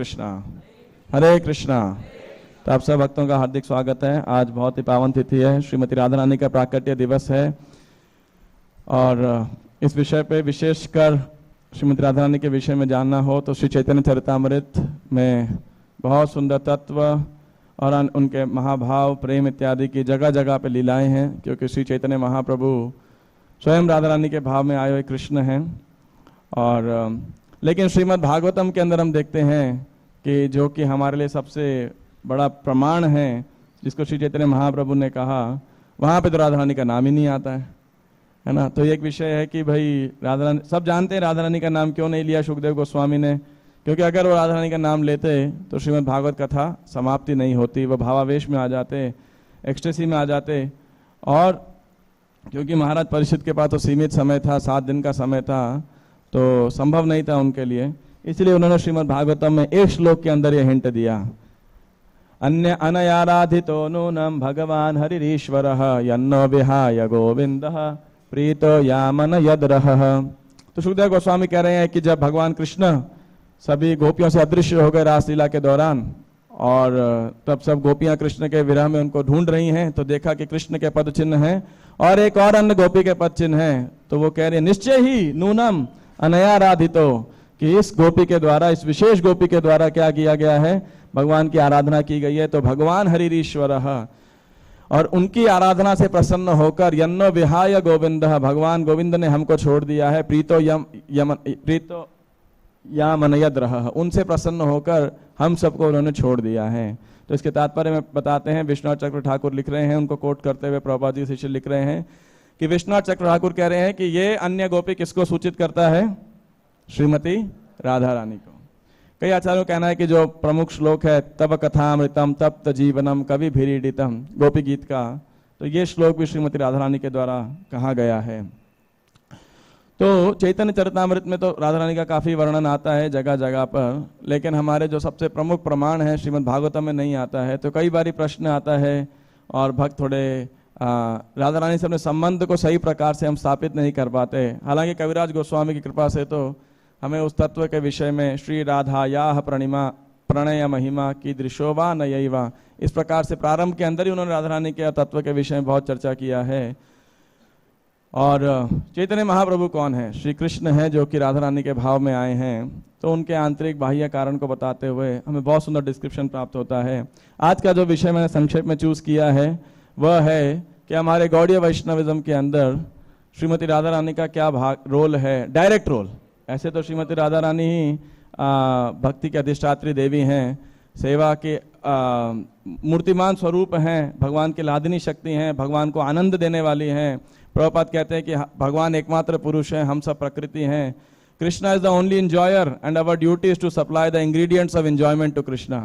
कृष्णा, हरे कृष्णा। तो आप सब भक्तों का हार्दिक स्वागत है। आज बहुत ही पावन तिथि है, श्रीमती राधा रानी का प्राकट्य दिवस है और इस विषय पे विशेषकर श्रीमती राधा रानी के विषय में जानना हो तो श्री चैतन्य चरितामृत में बहुत सुंदर तत्व और उनके महाभाव, प्रेम इत्यादि की जगह जगह पे लीलाएं हैं, क्योंकि श्री चैतन्य महाप्रभु स्वयं राधा रानी के भाव में आए हुए कृष्ण हैं। और लेकिन श्रीमद् भागवतम के अंदर हम देखते हैं कि जो कि हमारे लिए सबसे बड़ा प्रमाण है, जिसको श्री चैतन्य महाप्रभु ने कहा, वहाँ पे तो राधा रानी का नाम ही नहीं आता है ना। तो एक विषय है कि भाई राधा रानी, सब जानते हैं राधा रानी का नाम क्यों नहीं लिया सुखदेव गोस्वामी ने, क्योंकि अगर वो राधा रानी का नाम लेते तो श्रीमद् भागवत कथा समाप्ति नहीं होती, वो भावावेश में आ जाते, एक्सटेसी में आ जाते। और क्योंकि महाराज परीक्षित के पास तो सीमित समय था, 7 दिन का समय था, तो संभव नहीं था उनके लिए, इसलिए उन्होंने श्रीमद् भागवतम में एक श्लोक के अंदर ये हिंट दिया, अन्य अनयाराधितो नूनम भगवान हरिरीश्वरः यन्नो विहाय गोविंदः प्रीतो यामन यद्रहः। तो सुखदेव गोस्वामी कह रहे हैं कि जब भगवान कृष्ण सभी गोपियों से अदृश्य हो गए रासलीला के दौरान, और तब सब गोपियां कृष्ण के विरह में उनको ढूंढ रही हैं, तो देखा कि कृष्ण के पद चिन्ह हैं और एक और अन्य गोपी के पद चिन्ह हैं। तो वो कह रहे हैं निश्चय ही नूनम अनयाराधितो, कि इस गोपी के द्वारा, इस विशेष गोपी के द्वारा क्या किया गया है, भगवान की आराधना की गई है। तो भगवान हरिरीश्वरः, और उनकी आराधना से प्रसन्न होकर यन्नो विहाय गोविंदः, भगवान गोविंद ने हमको छोड़ दिया है, प्रीतो यामन यद्रहः, उनसे प्रसन्न होकर हम सबको उन्होंने छोड़ दिया है। तो इसके तात्पर्य में बताते हैं, विश्वनाथ चक्र ठाकुर लिख रहे हैं, उनको कोट करते हुए प्रभुपाद जी शिष्य लिख रहे हैं कि विश्वनाथ चक्र ठाकुर कह रहे हैं कि ये अन्य गोपी किसको सूचित करता है, श्रीमती राधा रानी को। कई आचार्यों का कहना है कि जो प्रमुख श्लोक है तब कथामृतम तप्त जीवनम कवि भीड़ितम, गोपी गीत का, तो ये श्लोक भी श्रीमती राधा रानी के द्वारा कहा गया है। तो चैतन्य चरितामृत में तो राधा रानी का काफी वर्णन आता है जगह जगह पर, लेकिन हमारे जो सबसे प्रमुख प्रमाण है श्रीमद् भागवतम में नहीं आता है। तो कई बारी प्रश्न आता है और भक्त थोड़े राधा रानी से अपने संबंध को सही प्रकार से हम स्थापित नहीं कर पाते। हालांकि कविराज गोस्वामी की कृपा से तो हमें उस तत्व के विषय में श्री राधा याह प्रणय महिमा की दृशोवा नयैवा, इस प्रकार से प्रारंभ के अंदर ही उन्होंने राधा रानी के तत्व के विषय में बहुत चर्चा किया है। और चैतन्य महाप्रभु कौन है, श्री कृष्ण है, जो कि राधा रानी के भाव में आए हैं। तो उनके आंतरिक बाह्य कारण को बताते हुए हमें बहुत सुंदर डिस्क्रिप्शन प्राप्त होता है। आज का जो विषय मैंने संक्षेप में चूज किया है वह है कि हमारे गौड़ीय वैष्णविज्म के अंदर श्रीमती राधा रानी का क्या रोल है, डायरेक्ट रोल। ऐसे तो श्रीमती राधा रानी ही भक्ति के अधिष्ठात्री देवी हैं, सेवा के मूर्तिमान स्वरूप हैं, भगवान की लादिनी शक्ति हैं, भगवान को आनंद देने वाली हैं। प्रभुपाद कहते हैं कि भगवान एकमात्र पुरुष हैं, हम सब प्रकृति हैं। Krishna is the only enjoyer and our duty is to supply the ingredients of enjoyment to Krishna.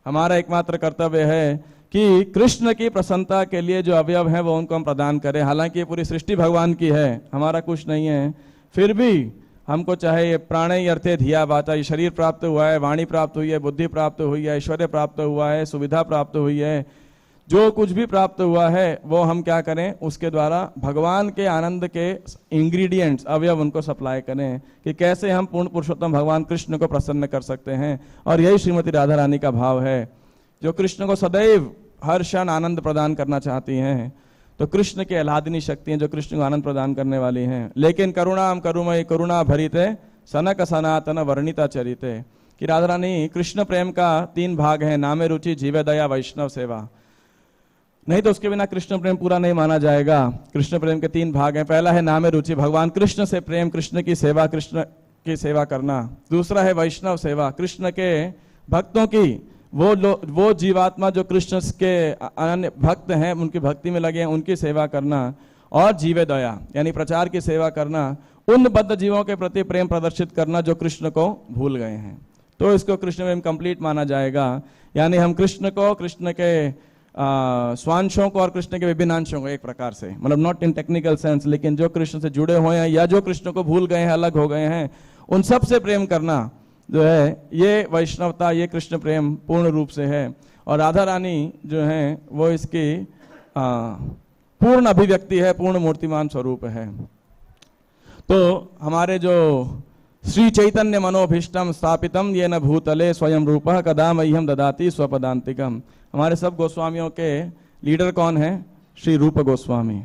हमारा एकमात्र कर्तव्य है कि कृष्ण की प्रसन्नता के लिए जो अवयव हैं वो उनको हम प्रदान करें। हालांकि ये पूरी सृष्टि भगवान की है, हमारा कुछ नहीं है, फिर भी हमको चाहे ये प्राणे अर्थे धिया वाचा, ये शरीर प्राप्त हुआ है, वाणी प्राप्त हुई है, बुद्धि प्राप्त हुई है, ऐश्वर्य प्राप्त हुआ है, सुविधा प्राप्त हुई है, जो कुछ भी प्राप्त हुआ है वो हम क्या करें, उसके द्वारा भगवान के आनंद के इंग्रेडिएंट्स, अवयव उनको सप्लाई करें, कि कैसे हम पूर्ण पुरुषोत्तम भगवान कृष्ण को प्रसन्न कर सकते हैं। और यही श्रीमती राधा रानी का भाव है, जो कृष्ण को सदैव हर क्षण आनंद प्रदान करना चाहती हैं। तो कृष्ण के आह्लादिनी शक्ति हैं जो कृष्ण को आनंद प्रदान करने वाली हैं। लेकिन करुणाम करुमय करुणा भरिते सनक सनातन वर्णिता चरिते, कि राधा रानी कृष्ण प्रेम का 3 भाग है, नामे रुचि, जीवे दया, वैष्णव सेवा। नहीं तो उसके बिना कृष्ण प्रेम पूरा नहीं माना जाएगा। कृष्ण प्रेम के 3 भाग हैं। पहला है नामे रुचि, भगवान कृष्ण से प्रेम, कृष्ण की सेवा, कृष्ण की सेवा करना। दूसरा है वैष्णव सेवा, कृष्ण के भक्तों की, वो जीवात्मा जो कृष्ण के अनन्य भक्त हैं, उनकी भक्ति में लगे हैं, उनकी सेवा करना। और जीवे दया, यानी प्रचार की सेवा करना, उन बद्ध जीवों के प्रति प्रेम प्रदर्शित करना जो कृष्ण को भूल गए हैं। तो इसको कृष्ण प्रेम कंप्लीट माना जाएगा। यानी हम कृष्ण को, कृष्ण के स्वांशों को और कृष्ण के विभिन्न अंशों को, एक प्रकार से, मतलब नॉट इन टेक्निकल सेंस, लेकिन जो कृष्ण से जुड़े हुए हैं या जो कृष्ण को भूल गए हैं, अलग हो गए हैं, उन सब से प्रेम करना जो है, ये वैष्णवता, ये कृष्ण प्रेम पूर्ण रूप से है। और राधा रानी जो है वो इसकी पूर्ण अभिव्यक्ति है, पूर्ण मूर्तिमान स्वरूप है। तो हमारे जो श्री चैतन्य मनोभीष्टम स्थापितम ये न भूतले स्वयं रूपः कदा मह्यम ददाति स्वपदांतिकम। हमारे सब गोस्वामियों के लीडर कौन है? श्री रूप गोस्वामी।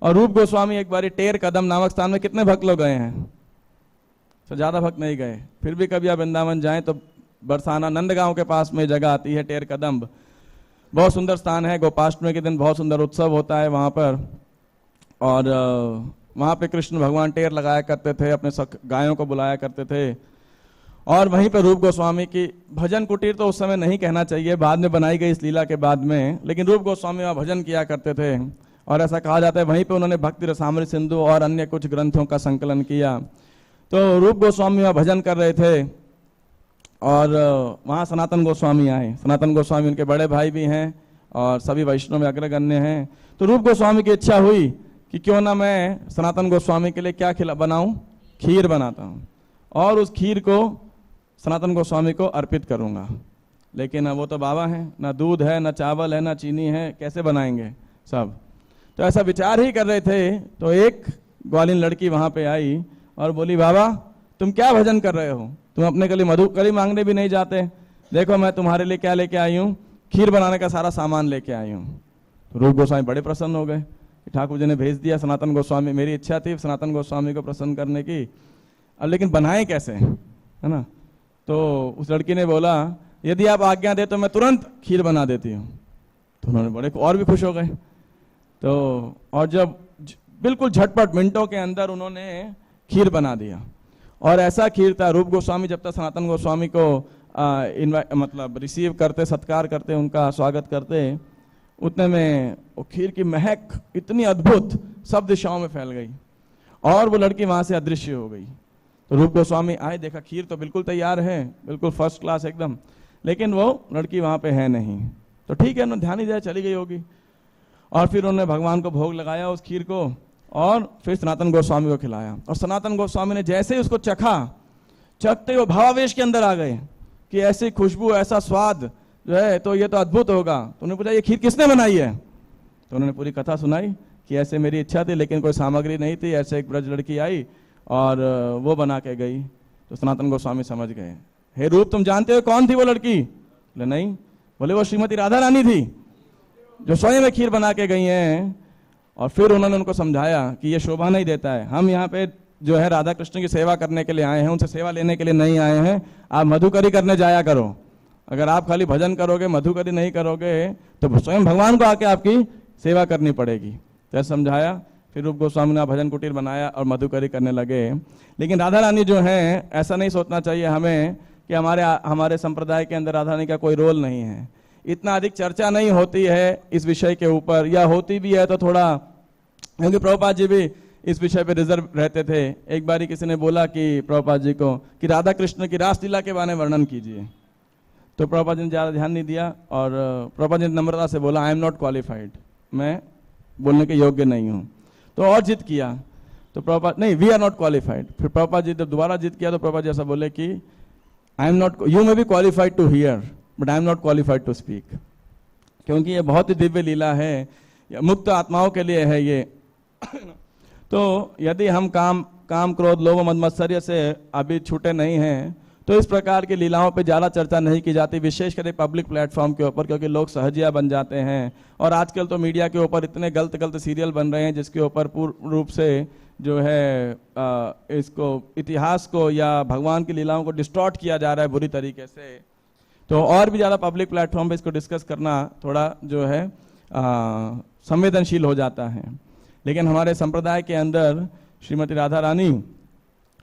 और रूप गोस्वामी एक बारी टेर कदम नामक स्थान में कितने भक्त लोग गए हैं? तो ज़्यादा भक्त नहीं गए। फिर भी कभी आप वृंदावन जाएं तो बरसाना नंदगांव के पास में जगह आती है टेर कदम, बहुत सुंदर स्थान है। गोपाष्टमी के दिन बहुत सुंदर उत्सव होता है वहाँ पर, और वहाँ पे कृष्ण भगवान टेर लगाया करते थे, अपने गायों को बुलाया करते थे। और वहीं पर रूप गोस्वामी की भजन कुटीर तो उस समय नहीं कहना चाहिए, बाद में बनाई गई इस लीला के बाद में, लेकिन रूप गोस्वामी वहाँ भजन किया करते थे। और ऐसा कहा जाता है वहीं पे उन्होंने भक्ति रसामृत सिंधु और अन्य कुछ ग्रंथों का संकलन किया। तो रूप गोस्वामी वहाँ भजन कर रहे थे और वहाँ सनातन गोस्वामी आए। सनातन गोस्वामी उनके बड़े भाई भी हैं और सभी वैष्णव में अग्रगण्य हैं। तो रूप गोस्वामी की इच्छा हुई कि क्यों ना मैं सनातन गोस्वामी के लिए क्या बनाऊं, खीर बनाता हूँ और उस खीर को सनातन गोस्वामी को अर्पित करूँगा। लेकिन वो तो बाबा हैं, ना दूध है, ना चावल है, ना चीनी है, कैसे बनाएंगे सब। तो ऐसा विचार ही कर रहे थे तो एक ग्वालिन लड़की वहाँ पे आई और बोली, बाबा तुम क्या भजन कर रहे हो? तुम अपने के लिए मधुकरी मांगने भी नहीं जाते। देखो मैं तुम्हारे लिए क्या लेके आई हूँ, खीर बनाने का सारा सामान लेके आई हूँ। तो रूप गोस्वामी बड़े प्रसन्न हो गए। ठाकुर जी ने भेज दिया सनातन गोस्वामी, मेरी इच्छा थी सनातन गोस्वामी को प्रसन्न करने की, अब लेकिन बनाए कैसे, है ना। तो उस लड़की ने बोला, यदि आप आज्ञा दे तो मैं तुरंत खीर बना देती हूँ। तो उन्होंने बड़े और भी खुश हो गए। तो और जब बिल्कुल झटपट मिनटों के अंदर उन्होंने खीर बना दिया। और ऐसा खीर था, रूप गोस्वामी जब तक सनातन गोस्वामी को मतलब रिसीव करते, सत्कार करते, उनका स्वागत करते, उतने में वो खीर की महक इतनी अद्भुत सब दिशाओं में फैल गई और वो लड़की वहां से अदृश्य हो गई। तो रूप गोस्वामी आए, देखा खीर तो बिल्कुल तैयार है, बिल्कुल फर्स्ट क्लास एकदम, लेकिन वो लड़की वहां पे है नहीं। तो ठीक है ना, ध्यान ही दिया, चली गई होगी। और फिर उन्होंने भगवान को भोग लगाया उस खीर को और फिर सनातन गोस्वामी को खिलाया। और सनातन गोस्वामी ने जैसे ही उसको चखा, चखते वो भावावेश के अंदर आ गए कि ऐसी खुशबू, ऐसा स्वाद जो है तो ये तो अद्भुत होगा। तो उन्होंने पूछा, ये खीर किसने बनाई है? तो उन्होंने पूरी कथा सुनाई कि ऐसे मेरी इच्छा थी लेकिन कोई सामग्री नहीं थी, ऐसे एक ब्रज लड़की आई और वो बना के गई। तो सनातन गोस्वामी समझ गए, हे रूप तुम जानते हो कौन थी वो लड़की? बोले नहीं। बोले वो श्रीमती राधा रानी थी जो स्वयं खीर बना के गई हैं। और फिर उन्होंने उनको समझाया कि ये शोभा नहीं देता है, हम यहाँ पे जो है राधा कृष्ण की सेवा करने के लिए आए हैं, उनसे सेवा लेने के लिए नहीं आए हैं। आप मधुकरी करने जाया करो। अगर आप खाली भजन करोगे, मधुकरी नहीं करोगे तो स्वयं भगवान को आके आपकी सेवा करनी पड़ेगी। तो समझाया। फिर रूप गोस्वामी ने भजन कुटीर बनाया और मधुकरी करने लगे। लेकिन राधा रानी जो है, ऐसा नहीं सोचना चाहिए हमें कि हमारे संप्रदाय के अंदर राधा रानी का कोई रोल नहीं है। इतना अधिक चर्चा नहीं होती है इस विषय के ऊपर, या होती भी है तो थोड़ा, क्योंकि प्रभुपाद जी भी इस विषय पे रिजर्व रहते थे। एक बारी किसी ने बोला कि प्रभुपाद जी को कि राधा कृष्ण की रासलीला के बारे में वर्णन कीजिए। तो प्रभुपाद जी ने ज़्यादा ध्यान नहीं दिया और प्रभुपाद जी ने नम्रता से बोला, आई एम नॉट क्वालिफाइड, मैं बोलने के योग्य नहीं हूँ। तो और जिद किया तो प्रभुपाद, नहीं वी आर नॉट क्वालिफाइड। फिर प्रभुपाद जी जब दोबारा जिद किया तो प्रभुपाद जी ऐसा बोले कि I am not, you may be qualified to hear but I am not qualified to speak. क्योंकि ये बहुत ही दिव्य लीला है, मुक्त आत्माओं के लिए है ये। तो यदि हम काम क्रोध लोभ मद मत्सर्य से अभी छूटे नहीं हैं तो इस प्रकार की लीलाओं पे ज़्यादा चर्चा नहीं की जाती, विशेषकर पब्लिक प्लेटफॉर्म के ऊपर, क्योंकि लोग सहजिया बन जाते हैं। और आजकल तो मीडिया के ऊपर इतने गलत सीरियल बन रहे हैं जिसके ऊपर पूर्ण रूप से जो है इसको इतिहास को या भगवान की लीलाओं को डिस्टॉर्ट किया जा रहा है बुरी तरीके से। तो और भी ज़्यादा पब्लिक प्लेटफॉर्म पे इसको डिस्कस करना थोड़ा जो है संवेदनशील हो जाता है। लेकिन हमारे संप्रदाय के अंदर श्रीमती राधा रानी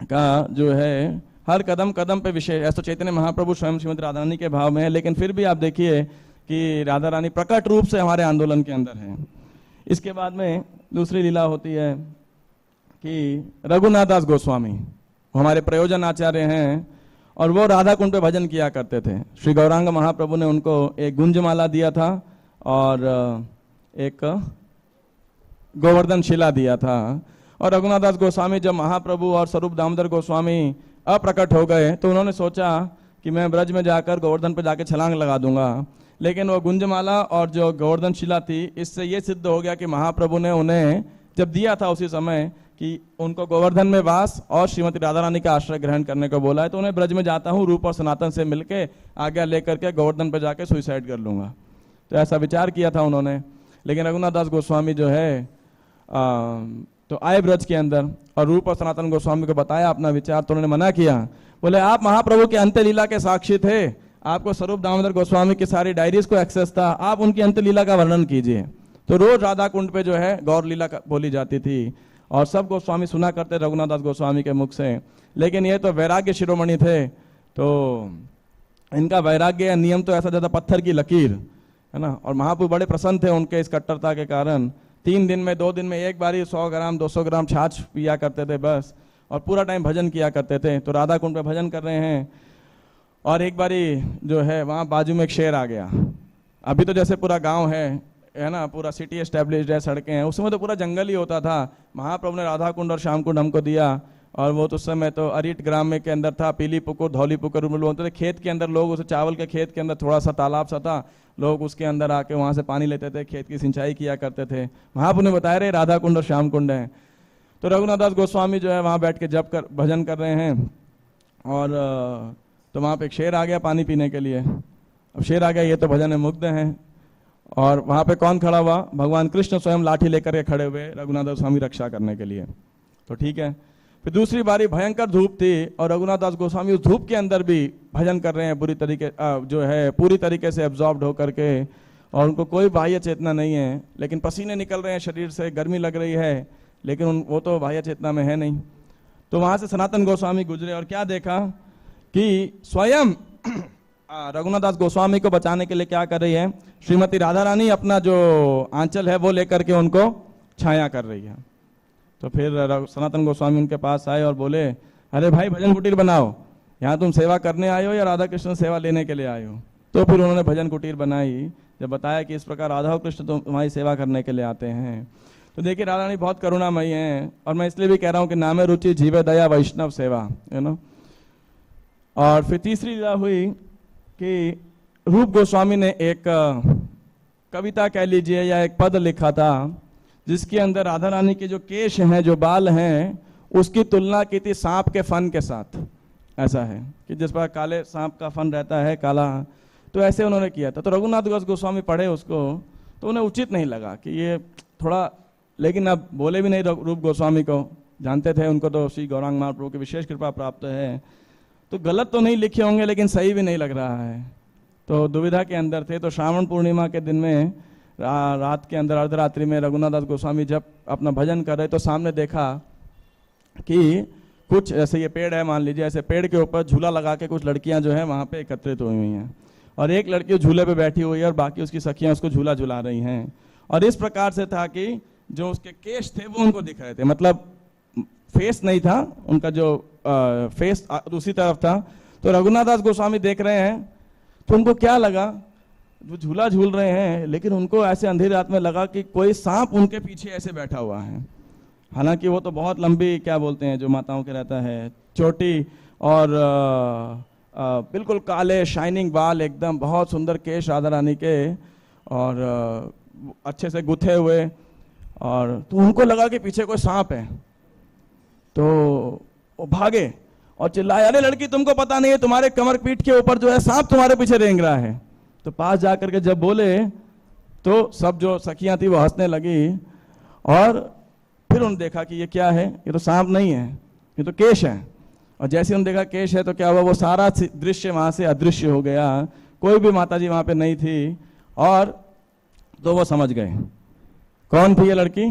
का जो है हर कदम कदम पे विशेष, ऐसा चैतन्य महाप्रभु स्वयं श्रीमती राधा रानी के भाव में है, लेकिन फिर भी आप देखिए कि राधा रानी प्रकट रूप से हमारे आंदोलन के अंदर है। इसके बाद में दूसरी लीला होती है कि रघुनाथ दास गोस्वामी हमारे प्रयोजन आचार्य हैं और वो राधा कुंड पे भजन किया करते थे। श्री गौरांग महाप्रभु ने उनको एक गुंजमाला दिया था और एक गोवर्धन शिला दिया था। और रघुनाथ दास गोस्वामी जब महाप्रभु और स्वरूप दामोदर गोस्वामी अप्रकट हो गए तो उन्होंने सोचा कि मैं ब्रज में जाकर गोवर्धन पर जाकर छलांग लगा दूंगा। लेकिन वो गुंजमाला और जो गोवर्धन शिला थी, इससे ये सिद्ध हो गया कि महाप्रभु ने उन्हें जब दिया था उसी समय कि उनको गोवर्धन में वास और श्रीमती राधा रानी का आश्रय ग्रहण करने को बोला है, तो उन्हें ब्रज में जाता हूँ, रूप और सनातन से मिलके आज्ञा लेकर के गोवर्धन पर जाके सुसाइड कर लूँगा। तो ऐसा विचार किया था उन्होंने। लेकिन रघुनाथ दास गोस्वामी जो है तो आए ब्रज के अंदर और रूप और सनातन गोस्वामी को बताया अपना विचार, तो उन्होंने मना किया। बोले आप महाप्रभु के अंत्य लीला के साक्षी थे, आपको स्वरूप दामोदर गोस्वामी की सारी डायरीज को एक्सेस था, आप उनकी अंत्य लीला का वर्णन कीजिए। तो रोज राधा कुंड पे जो है गौर लीला बोली जाती थी और सब गोस्वामी सुना करते रघुनाथ दास गोस्वामी के मुख से। लेकिन ये तो वैराग्य शिरोमणि थे, तो इनका वैराग्य या नियम तो ऐसा ज्यादा पत्थर की लकीर है ना। और महाप्रभु बड़े प्रसन्न थे उनके इस कट्टरता के कारण। 3 दिन में 2 दिन में एक बार ही 100 ग्राम 200 ग्राम छाछ पिया करते थे बस, और पूरा टाइम भजन किया करते थे। तो राधा कुंड पे भजन कर रहे हैं और एक बारी जो है वहाँ बाजू में एक शेर आ गया। अभी तो जैसे पूरा गांव है ना, पूरा सिटी एस्टेब्लिश्ड है, सड़कें हैं, उस समय तो पूरा जंगल ही होता था। महाप्रभु ने राधा कुंड और श्याम कुंड हमको दिया, और वो तो उस समय तो अरिट ग्राम में के अंदर था, पीली पुकुर धौली पुकुर बोलते थे। खेत के अंदर लोग उसे, चावल के खेत के अंदर थोड़ा सा तालाब सा था, लोग उसके अंदर आके वहाँ से पानी लेते थे, खेत की सिंचाई किया करते थे। महाप्रभु ने बताया रहे राधा कुंड और श्याम कुंड है। तो रघुनाथ दास गोस्वामी जो है वहाँ बैठ के जप कर भजन कर रहे हैं, और तो वहाँ पे एक शेर आ गया पानी पीने के लिए। अब शेर आ गया, ये तो भजन में मुग्ध हैं। और वहाँ पे कौन खड़ा हुआ? भगवान कृष्ण स्वयं लाठी लेकर के खड़े हुए रघुनाथ दास गोस्वामी रक्षा करने के लिए। तो ठीक है, फिर दूसरी बारी भयंकर धूप थी और रघुनाथ दास गोस्वामी उस धूप के अंदर भी भजन कर रहे हैं पूरी तरीके से एब्जॉर्ब्ड होकर के, और उनको कोई बाह्य चेतना नहीं है, लेकिन पसीने निकल रहे हैं शरीर से, गर्मी लग रही है, लेकिन वो तो बाह्य चेतना में है नहीं। तो वहाँ से सनातन गोस्वामी गुजरे और क्या देखा कि स्वयं रघुनाथ दास गोस्वामी को बचाने के लिए क्या कर रही है श्रीमती राधा रानी, अपना जो आंचल है वो लेकर के उनको छाया कर रही है। तो फिर सनातन गोस्वामी उनके पास आए और बोले, अरे भाई भजन कुटीर बनाओ, यहाँ तुम सेवा करने आए हो या राधा कृष्ण सेवा लेने के लिए आए हो? तो फिर उन्होंने भजन कुटीर बनाई, जब बताया कि इस प्रकार राधा और कृष्ण तुम्हारी सेवा करने के लिए आते हैं। तो देखिए राधा रानी बहुत करुणामयी हैं, और मैं इसलिए भी कह रहा हूँ कि नामे रुचि जीवे दया वैष्णव सेवा, है ना। और फिर तीसरी लीला हुई कि रूप गोस्वामी ने एक कविता कह लीजिए या एक पद लिखा था, जिसके अंदर राधा रानी के जो केश हैं, जो बाल हैं, उसकी तुलना की थी सांप के फन के साथ। ऐसा है कि जिस पर काले सांप का फन रहता है काला, तो ऐसे उन्होंने किया था। तो रघुनाथ दास गोस्वामी पढ़े उसको, तो उन्हें उचित नहीं लगा कि ये थोड़ा, लेकिन अब बोले भी नहीं रूप गोस्वामी को, जानते थे उनको तो श्री गौरांग महाप्रभु की विशेष कृपा प्राप्त है, तो गलत तो नहीं लिखे होंगे लेकिन सही भी नहीं लग रहा है। तो दुविधा के अंदर थे। तो श्रावण पूर्णिमा के दिन में रात के अंदर अर्धरात्रि में रघुनाथ दास गोस्वामी जब अपना भजन कर रहे, तो सामने देखा कि कुछ ऐसे, ये पेड़ है मान लीजिए, ऐसे पेड़ के ऊपर झूला लगा के कुछ लड़कियां जो है वहाँ पे एकत्रित हुई हुई हैं, और एक लड़की झूले पे बैठी हुई है और बाकी उसकी सखियां उसको झूला झुला रही हैं। और इस प्रकार से था कि जो उसके केश थे वो उनको दिख रहे थे, मतलब फेस नहीं था उनका, जो फेस दूसरी तरफ था। तो रघुनाथ दास गोस्वामी देख रहे हैं, तो उनको क्या लगा, वो झूला झूल रहे हैं, लेकिन उनको ऐसे अंधेरी रात में लगा कि कोई सांप उनके पीछे ऐसे बैठा हुआ है। हालांकि वो तो बहुत लंबी, क्या बोलते हैं जो माताओं के रहता है, चोटी, और बिल्कुल काले शाइनिंग बाल, एकदम बहुत सुंदर केश राधा रानी के, और अच्छे से गुथे हुए, और तो उनको लगा कि पीछे कोई सांप है। तो वो भागे और चिल्लाए, अरे लड़की तुमको पता नहीं है, तुम्हारे कमर पीठ के ऊपर जो है सांप तुम्हारे पीछे रेंग रहा है। तो पास जाकर के जब बोले, तो सब जो सखियां थी वो हंसने लगी, और फिर उन्होंने देखा कि ये क्या है, ये तो सांप नहीं है, ये तो केश है। और जैसे उन्होंने देखा केश है, तो क्या हुआ, वो सारा दृश्य वहां से अदृश्य हो गया, कोई भी माताजी वहां पे नहीं थी। और तो वो समझ गए कौन थी ये लड़की,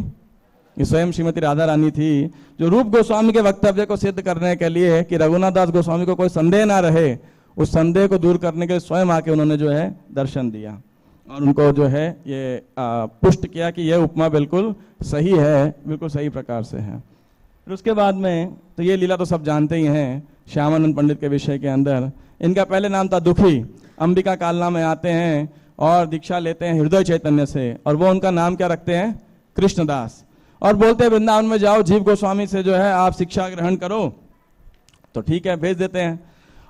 ये स्वयं श्रीमती राधा रानी थी, जो रूप गोस्वामी के वक्तव्य को सिद्ध करने के लिए कि रघुनाथ दास गोस्वामी को कोई संदेह ना रहे, उस संदेह को दूर करने के लिए स्वयं आके उन्होंने जो है दर्शन दिया, और उनको जो है ये पुष्ट किया कि यह उपमा बिल्कुल सही है, बिल्कुल सही प्रकार से है। फिर उसके बाद में, तो ये लीला तो सब जानते ही हैं श्यामानंद पंडित के विषय के अंदर। इनका पहले नाम था दुखी, अंबिका कालना में आते हैं और दीक्षा लेते हैं हृदय चैतन्य से, और वो उनका नाम क्या रखते हैं, कृष्णदास, और बोलते हैं वृंदावन में जाओ, जीव गोस्वामी से जो है आप शिक्षा ग्रहण करो। तो ठीक है, भेज देते हैं,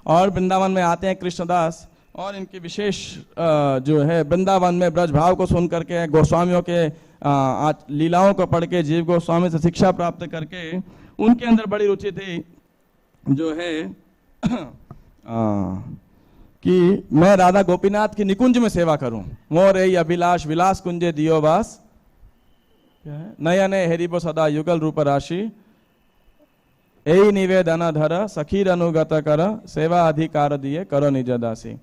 और वृंदावन में आते हैं कृष्णदास, और इनकी विशेष जो है वृंदावन में ब्रज भाव को सुन करके, गोस्वामियों के आज लीलाओं को पढ़ के जीव गोस्वामी से शिक्षा प्राप्त करके उनके अंदर बड़ी रुचि थी जो है कि मैं राधा गोपीनाथ की निकुंज में सेवा करूं। मोरे अभिलाष विलास कुंजे दियो वास, क्या है, नयने हेरिबो सदा युगल रूप राशि, यही निवेदन धर सखीर अनुगत कर, सेवा अधिकार दिए करो निज दासी।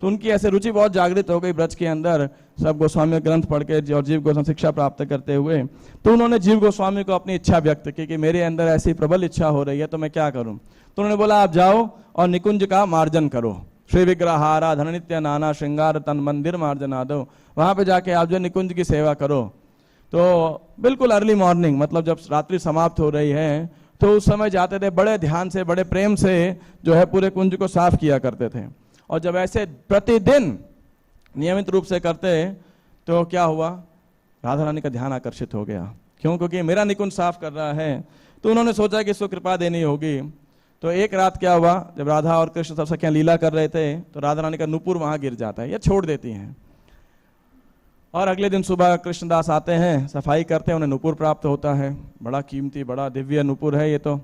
तो उनकी ऐसे रुचि बहुत जागृत हो गई ब्रज के अंदर, सब गोस्वामी ग्रंथ पढ़ के और जीव गोस्वामी शिक्षा प्राप्त करते हुए। तो उन्होंने जीव गोस्वामी को अपनी इच्छा व्यक्त की कि मेरे अंदर ऐसी प्रबल इच्छा हो रही है तो मैं क्या करूं। तो उन्होंने बोला आप जाओ और निकुंज का मार्जन करो, श्री विग्रहारा धन नित्य नाना श्रृंगार तन मंदिर मार्जना दो, वहां पे जाके आप जो निकुंज की सेवा करो। तो बिल्कुल अर्ली मॉर्निंग, मतलब जब रात्रि समाप्त हो रही है तो उस समय जाते थे, बड़े ध्यान से बड़े प्रेम से जो है पूरे कुंज को साफ किया करते थे। और जब ऐसे प्रतिदिन नियमित रूप से करते तो क्या हुआ, राधा रानी का ध्यान आकर्षित हो गया। क्यों? क्योंकि मेरा निकुंज साफ कर रहा है। तो उन्होंने सोचा कि इसको कृपा देनी होगी। तो एक रात क्या हुआ, जब राधा और कृष्ण सब सखियां लीला कर रहे थे तो राधा रानी का नुपुर वहां गिर जाता है या छोड़ देती हैं। और अगले दिन सुबह कृष्णदास आते हैं, सफाई करते हैं, उन्हें नुपुर प्राप्त होता है। बड़ा कीमती बड़ा दिव्य नुपुर है ये तो।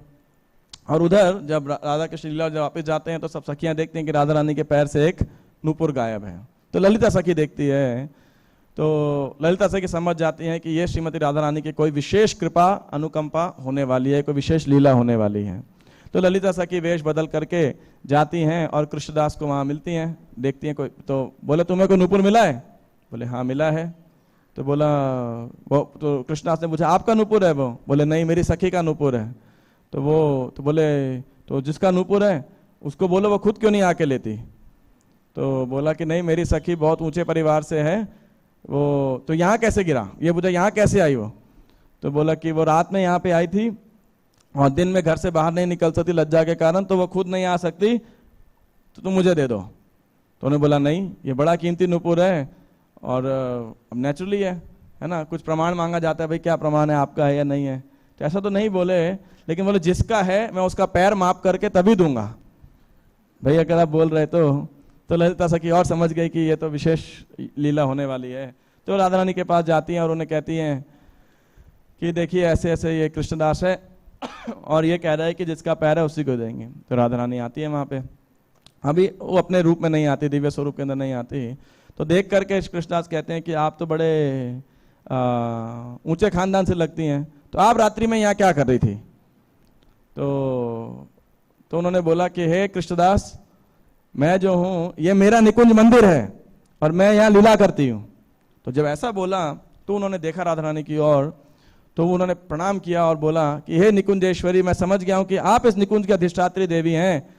और उधर जब राधा कृष्ण लीला जब वापस जाते हैं तो सब सखियां देखती हैं कि राधा रानी के पैर से एक नुपुर गायब है। तो ललिता सखी देखती है, तो ललिता सखी समझ जाती है कि ये श्रीमती राधा रानी की कोई विशेष कृपा अनुकंपा होने वाली है, कोई विशेष लीला होने वाली है। तो ललिता सखी वेश बदल करके जाती हैं और कृष्णदास को वहां मिलती हैं, देखती हैं कोई। तो बोले तुम्हें कोई नुपुर मिला है? बोले हाँ मिला है। तो बोला वो, तो कृष्णदास ने पूछा आपका नुपुर है? वो बोले नहीं मेरी सखी का नुपुर है। तो वो तो बोले तो जिसका नुपुर है उसको बोलो वो खुद क्यों नहीं आके लेती? तो बोला कि नहीं मेरी सखी बहुत ऊंचे परिवार से है, वो तो यहाँ कैसे गिरा, ये पूछा यहाँ कैसे आई वो? तो बोला कि वो रात में यहाँ पे आई थी और दिन में घर से बाहर नहीं निकल सकती लज्जा के कारण, तो वो खुद नहीं आ सकती, तो तुम मुझे दे दो। तो उन्होंने बोला नहीं ये बड़ा कीमती नुपुर है और नेचुरली है ना, कुछ प्रमाण मांगा जाता है, भाई क्या प्रमाण है आपका है या नहीं है? तो ऐसा तो नहीं बोले, लेकिन बोले जिसका है मैं उसका पैर माप करके तभी दूंगा। भैया अगर आप बोल रहे तो ललिता सखी और समझ गई कि ये तो विशेष लीला होने वाली है। तो राधा रानी के पास जाती हैं और उन्हें कहती हैं कि देखिए ऐसे ऐसे ये कृष्णदास है और ये कह रहा है कि जिसका पैर है उसी को देंगे। तो राधा रानी आती है वहां पे, अभी वो अपने रूप में नहीं आती, दिव्य स्वरूप के अंदर नहीं आती। तो देख करके कृष्णदास कहते हैं कि आप तो बड़े ऊंचे खानदान से लगती हैं, तो आप रात्रि में यहाँ क्या कर रही थी? तो उन्होंने बोला कि हे कृष्णदास मैं जो हूँ ये मेरा निकुंज मंदिर है और मैं यहाँ लीला करती हूँ। तो जब ऐसा बोला तो उन्होंने देखा राधा रानी की ओर, तो उन्होंने प्रणाम किया और बोला कि हे निकुंजेश्वरी मैं समझ गया हूँ कि आप इस निकुंज की अधिष्ठात्री देवी हैं,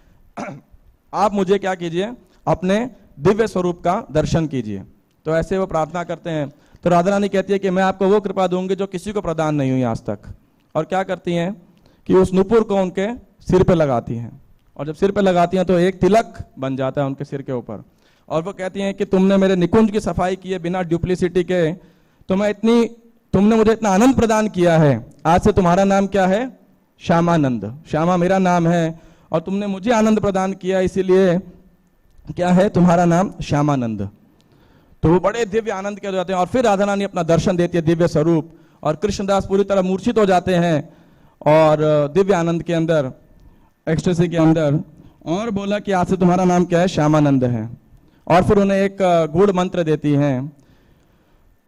आप मुझे क्या कीजिए अपने दिव्य स्वरूप का दर्शन कीजिए। तो ऐसे वो प्रार्थना करते हैं। तो राधा रानी कहती है कि मैं आपको वो कृपा दूंगी जो किसी को प्रदान नहीं हुई आज तक। और क्या करती हैं कि उस नुपुर को उनके सिर पे लगाती हैं, और जब सिर पे लगाती हैं तो एक तिलक बन जाता है उनके सिर के ऊपर। और वो कहती हैं कि तुमने मेरे निकुंज की सफाई की है बिना ड्यूप्लिसिटी के, तो तुमने मुझे इतना आनंद प्रदान किया है, आज से तुम्हारा नाम क्या है? श्यामानंद। श्यामा मेरा नाम है और तुमने मुझे आनंद प्रदान किया, इसीलिए क्या है तुम्हारा नाम श्यामानंद। तो वो बड़े दिव्य आनंद के हो जाते हैं और फिर राधा रानी अपना दर्शन देती है दिव्य स्वरूप, और कृष्णदास पूरी तरह मूर्छित हो जाते हैं और दिव्य आनंद के अंदर, एक्सटेसी के अंदर। और बोला कि आज से तुम्हारा नाम क्या है? श्यामानंद है। और फिर उन्हें एक गूढ़ मंत्र देती हैं।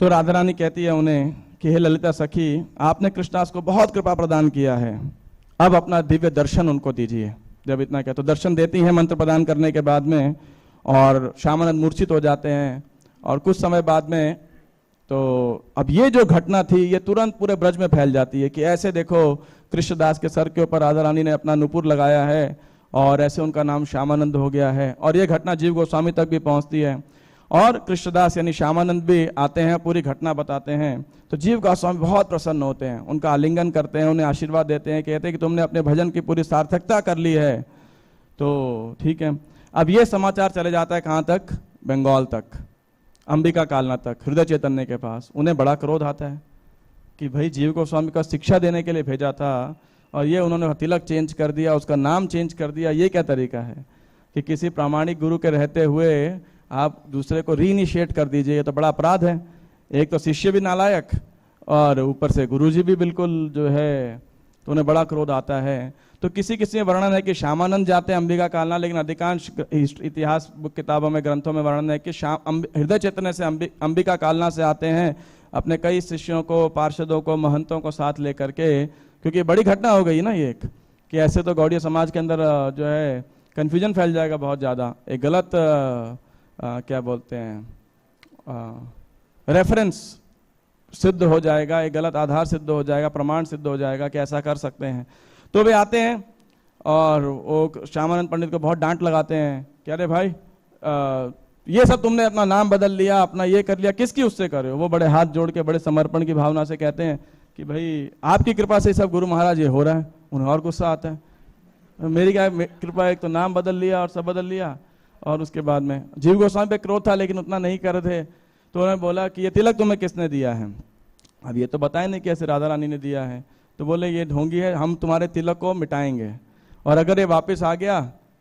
तो राधा रानी कहती है उन्हें कि हे ललिता सखी आपने कृष्णदास को बहुत कृपा प्रदान किया है, अब अपना दिव्य दर्शन उनको दीजिए। जब इतना क्या तो दर्शन देती हैं मंत्र प्रदान करने के बाद में, और श्यामानंद मूर्छित हो जाते हैं। और कुछ समय बाद में तो अब ये जो घटना थी ये तुरंत पूरे ब्रज में फैल जाती है कि ऐसे देखो कृष्णदास के सर के ऊपर राधा रानी ने अपना नुपुर लगाया है और ऐसे उनका नाम श्यामानंद हो गया है। और ये घटना जीव गोस्वामी तक भी पहुंचती है और कृष्णदास यानी श्यामानंद भी आते हैं, पूरी घटना बताते हैं। तो जीव गोस्वामी बहुत प्रसन्न होते हैं, उनका आलिंगन करते हैं, उन्हें आशीर्वाद देते हैं, कहते हैं कि तुमने अपने भजन की पूरी सार्थकता कर ली है। तो ठीक है, अब ये समाचार चले जाता है कहाँ तक? बंगाल तक, अंबिका कालना तक, हृदय चैतन्य के पास। उन्हें बड़ा क्रोध आता है कि भाई जीव गोस्वामी का शिक्षा देने के लिए भेजा था और ये उन्होंने तिलक चेंज कर दिया, उसका नाम चेंज कर दिया, ये क्या तरीका है कि किसी प्रामाणिक गुरु के रहते हुए आप दूसरे को रीइनिशिएट कर दीजिए, ये तो बड़ा अपराध है। एक तो शिष्य भी नालायक और ऊपर से गुरुजी भी बिल्कुल जो है, तो उन्हें बड़ा क्रोध आता है। तो किसी किसी में वर्णन है कि श्यामानंद जाते हैं अंबिका कालना, लेकिन अधिकांश इतिहास किताबों में, ग्रंथों में वर्णन है कि हृदय चैतन्य से अंबिका कालना से आते हैं अपने कई शिष्यों को, पार्षदों को, महंतों को साथ लेकर के, क्योंकि बड़ी घटना हो गई ना ये एक, कि ऐसे तो गौड़ीय समाज के अंदर जो है कन्फ्यूजन फैल जाएगा बहुत ज़्यादा, एक गलत क्या बोलते हैं रेफरेंस सिद्ध हो जाएगा, एक गलत आधार सिद्ध हो जाएगा, प्रमाण सिद्ध हो जाएगा कि ऐसा कर सकते हैं। तो वे आते हैं और वो श्यामानंद पंडित को बहुत डांट लगाते हैं कि अरे भाई ये सब तुमने अपना नाम बदल लिया, अपना ये कर लिया, किसकी उससे कर रहे हो। वो बड़े हाथ जोड़ के बड़े समर्पण की भावना से कहते हैं कि भाई आपकी कृपा से सब गुरु महाराज ये हो रहा है। उन्हें और गुस्सा आता है, मेरी क्या कृपा, एक तो नाम बदल लिया और सब बदल लिया। और उसके बाद में जीव गोस्वामी पे क्रोध था लेकिन उतना नहीं कर रहे थे, तो उन्होंने बोला कि ये तिलक तुम्हें किसने दिया है। अब ये तो बताया नहीं कि ऐसे राधा रानी ने दिया है। तो बोले ये ढोंगी है, हम तुम्हारे तिलक को मिटाएंगे और अगर ये वापस आ गया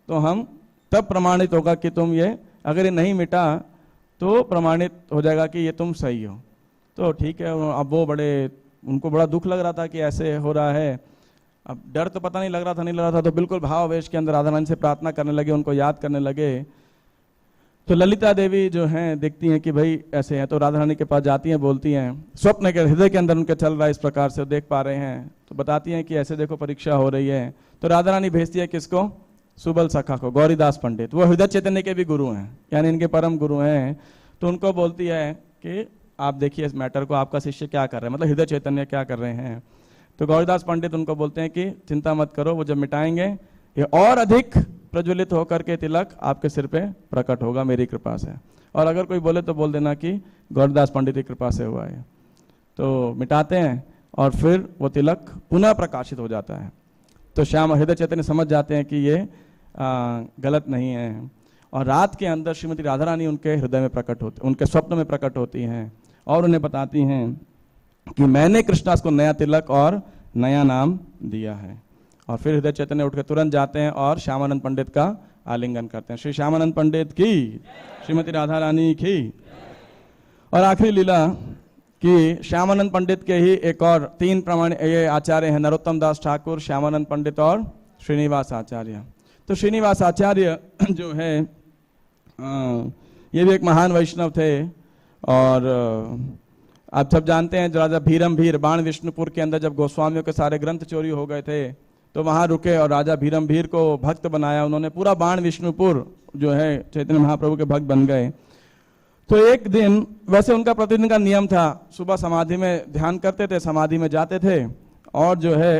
तो हम तब प्रमाणित होगा कि तुम ये, अगर ये नहीं मिटा तो प्रमाणित हो जाएगा कि ये तुम सही हो। तो ठीक है। अब वो उनको बड़ा दुख लग रहा था कि ऐसे हो रहा है। अब डर तो पता नहीं लग रहा था, नहीं लग रहा था, तो बिल्कुल भावावेश के अंदर राधा रानी से प्रार्थना करने लगे, उनको याद करने लगे। तो ललिता देवी जो हैं देखती हैं कि भाई ऐसे हैं, तो राधा रानी के पास जाती हैं, बोलती हैं, स्वप्न के हृदय के अंदर उनके चल रहा है इस प्रकार से, देख पा रहे हैं। तो बताती हैं कि ऐसे देखो परीक्षा हो रही है। तो राधा रानी भेजती है किसको, सुबल सखा को, गौरीदास पंडित, वो हृदय चैतन्य के भी गुरु हैं, यानी इनके परम गुरु हैं। तो उनको बोलती है कि आप देखिए इस मैटर को, आपका शिष्य क्या कर रहा है, मतलब हृदय चैतन्य क्या कर रहे हैं। तो गौरीदास पंडित उनको बोलते हैं कि चिंता मत करो, वो जब मिटाएंगे ये और अधिक प्रज्वलित होकर के तिलक आपके सिर पे प्रकट होगा मेरी कृपा से। और अगर कोई बोले तो बोल देना कि गौरीदास पंडित की कृपा से हुआ है। तो मिटाते हैं और फिर वो तिलक पुनः प्रकाशित हो जाता है। तो श्याम हृदय चैतन्य समझ जाते हैं कि ये गलत नहीं है। और रात के अंदर श्रीमती राधा रानी उनके हृदय में प्रकट होती, उनके स्वप्न में प्रकट होती हैं और उन्हें बताती हैं कि मैंने कृष्णास को नया तिलक और नया नाम दिया है। और फिर हृदय चैतन्य उठ के तुरंत जाते हैं और श्यामानंद पंडित का आलिंगन करते हैं। श्री श्यामानंद पंडित की, श्रीमती राधा रानी की। और आखिरी लीला कि श्यामानंद पंडित के ही एक और 3 प्रमाण ये आचार्य हैं, नरोत्तम दास ठाकुर, श्यामानंद पंडित और श्रीनिवास आचार्य। तो श्रीनिवास आचार्य जो है ये भी एक महान वैष्णव थे। और आप सब जानते हैं राजा भीरम भीर बाण विष्णुपुर के अंदर जब गोस्वामियों के सारे ग्रंथ चोरी हो गए थे तो वहां रुके और राजा भीरम भीर को भक्त बनाया उन्होंने। पूरा बाण विष्णुपुर जो है चैतन्य महाप्रभु के भक्त बन गए। तो एक दिन, वैसे उनका प्रतिदिन का नियम था, सुबह समाधि में ध्यान करते थे, समाधि में जाते थे और जो है